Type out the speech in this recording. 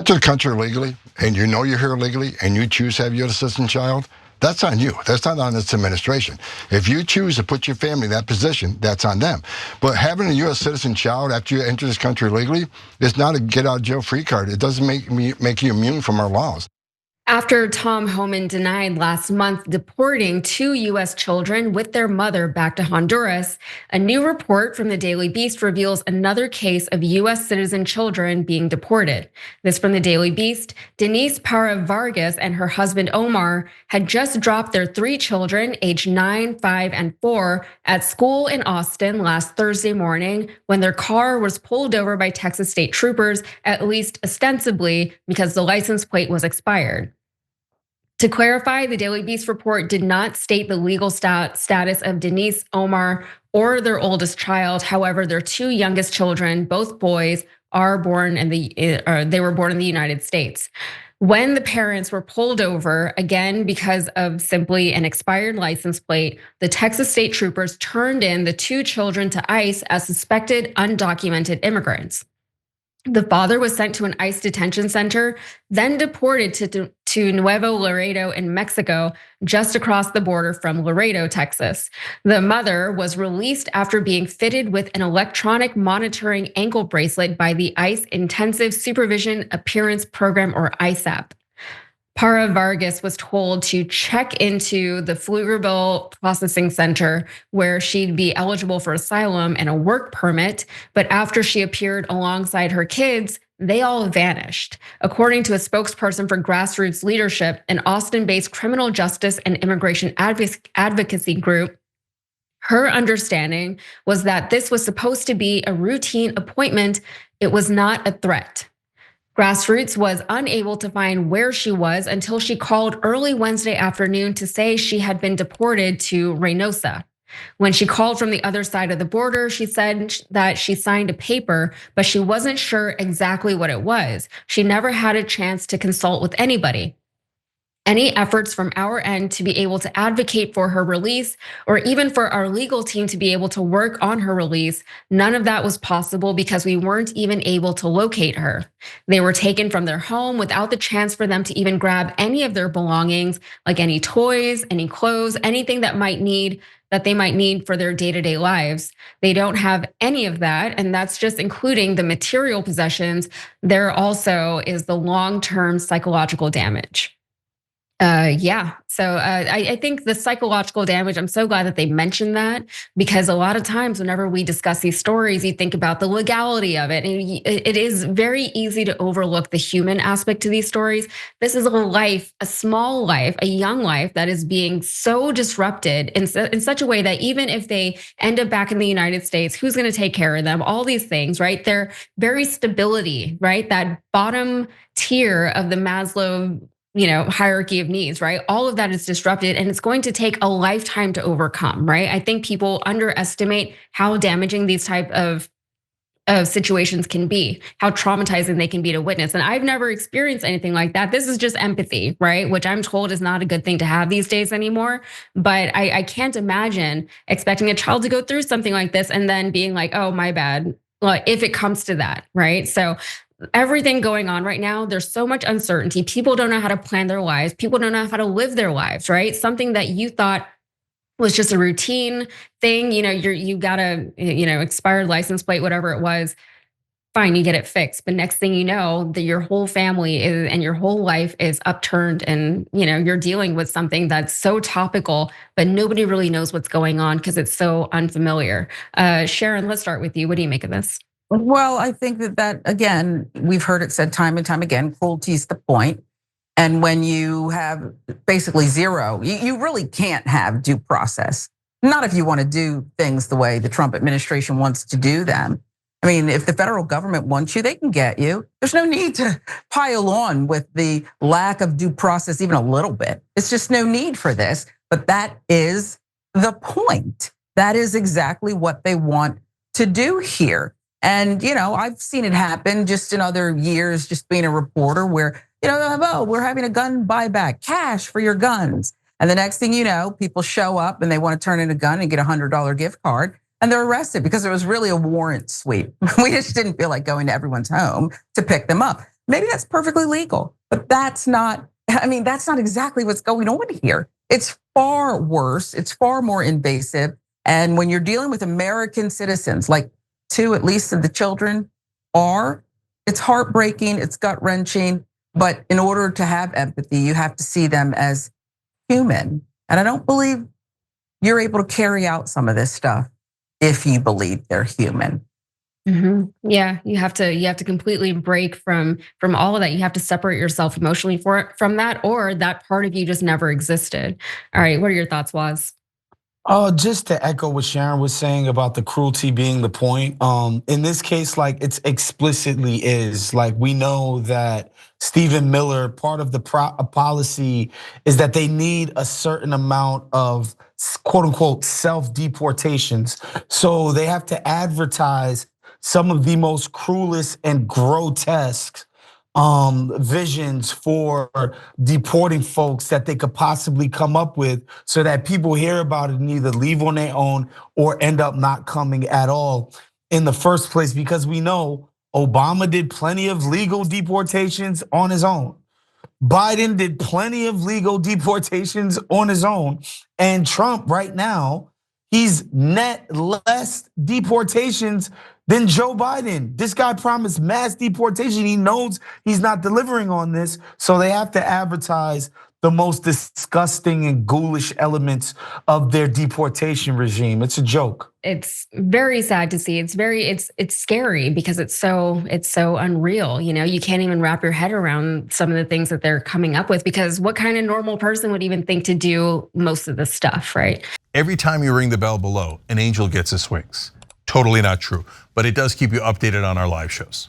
To the country legally, and you know you're here legally, and you choose to have your citizen child, that's on you. That's not on this administration. If you choose to put your family in that position, that's on them. But having a U.S. citizen child after you enter this country legally is not a get out of jail free card. It doesn't make you immune from our laws. After Tom Homan denied last month deporting two U.S. children with their mother back to Honduras, a new report from the Daily Beast reveals another case of U.S. citizen children being deported. This from the Daily Beast. Denise Parra Vargas and her husband Omar had just dropped their three children, aged 9, 5, and 4, at school in Austin last Thursday morning when their car was pulled over by Texas state troopers, at least ostensibly because the license plate was expired. To clarify, the Daily Beast report did not state the legal status of Denise, Omar, or their oldest child. However, their two youngest children, both boys, are born in they were born in the United States. When the parents were pulled over, again because of simply an expired license plate, the Texas state troopers turned in the two children to ICE as suspected undocumented immigrants. The father was sent to an ICE detention center, then deported to Nuevo Laredo in Mexico, just across the border from Laredo, Texas. The mother was released after being fitted with an electronic monitoring ankle bracelet by the ICE Intensive Supervision Appearance Program, or ISAP. Parra Vargas was told to check into the Pflugerville Processing Center where she'd be eligible for asylum and a work permit, but after she appeared alongside her kids, they all vanished. According to a spokesperson for Grassroots Leadership, an Austin-based criminal justice and immigration advocacy group, her understanding was that this was supposed to be a routine appointment. It was not a threat. Grassroots was unable to find where she was until she called early Wednesday afternoon to say she had been deported to Reynosa. When she called from the other side of the border, she said that she signed a paper, but she wasn't sure exactly what it was. She never had a chance to consult with anybody. Any efforts from our end to be able to advocate for her release, or even for our legal team to be able to work on her release, none of that was possible because we weren't even able to locate her. They were taken from their home without the chance for them to even grab any of their belongings, like any toys, any clothes, anything that they might need for their day-to-day lives. They don't have any of that, and that's just including the material possessions. There also is the long-term psychological damage. So I think the psychological damage, I'm so glad that they mentioned that, because a lot of times whenever we discuss these stories, you think about the legality of it. And it is very easy to overlook the human aspect to these stories. This is a life, a small life, a young life that is being so disrupted in such a way that even if they end up back in the United States, who's going to take care of them? All these things, right? Their very stability, right? That bottom tier of the Maslow hierarchy of needs, right? All of that is disrupted, and it's going to take a lifetime to overcome, right? I think people underestimate how damaging these type of situations can be, how traumatizing they can be to witness. And I've never experienced anything like that. This is just empathy, right? Which I'm told is not a good thing to have these days anymore. But I can't imagine expecting a child to go through something like this and then being like, oh, my bad. Well, if it comes to that, right? So everything going on right now, there's so much uncertainty. People don't know how to plan their lives. People don't know how to live their lives, right? Something that you thought was just a routine thing, you got a expired license plate, whatever it was, fine, you get it fixed. But next thing you know, that your whole family and your whole life is upturned, and you're dealing with something that's so topical, but nobody really knows what's going on because it's so unfamiliar. Sharon, let's start with you. What do you make of this? Well, I think that again, we've heard it said time and time again, cruelty is the point. And when you have basically zero, you really can't have due process. Not if you want to do things the way the Trump administration wants to do them. I mean, if the federal government wants you, they can get you. There's no need to pile on with the lack of due process even a little bit. It's just no need for this. But that is the point. That is exactly what they want to do here. And I've seen it happen just in other years, just being a reporter where, oh, we're having a gun buyback, cash for your guns. And the next thing you know, people show up and they want to turn in a gun and get a $100 gift card, and they're arrested because it was really a warrant sweep. We just didn't feel like going to everyone's home to pick them up. maybe that's perfectly legal, but that's not, I mean, that's not exactly what's going on here. It's far worse, it's far more invasive. And when you're dealing with American citizens, like two at least of the children are, it's heartbreaking, it's gut wrenching. But in order to have empathy, you have to see them as human. And I don't believe you're able to carry out some of this stuff if you believe they're human. Yeah, you have to completely break from all of that. You have to separate yourself emotionally from that, or that part of you just never existed. All right, what are your thoughts, Waz? Just to echo what Sharon was saying about the cruelty being the point. In this case, like it's explicitly is. Like we know that Stephen Miller, part of the policy is that they need a certain amount of quote unquote self-deportations. So they have to advertise some of the most cruelest and grotesque visions for deporting folks that they could possibly come up with, so that people hear about it and either leave on their own or end up not coming at all in the first place. Because we know Obama did plenty of legal deportations on his own. Biden did plenty of legal deportations on his own. And Trump right now, he's net less deportations than Joe Biden. This guy promised mass deportation. He knows he's not delivering on this. So they have to advertise the most disgusting and ghoulish elements of their deportation regime. It's a joke. It's very sad to see. It's scary because it's so unreal. You know, you can't even wrap your head around some of the things that they're coming up with, because what kind of normal person would even think to do most of this stuff, right? Every time you ring the bell below, an angel gets his wings. Totally not true, but it does keep you updated on our live shows.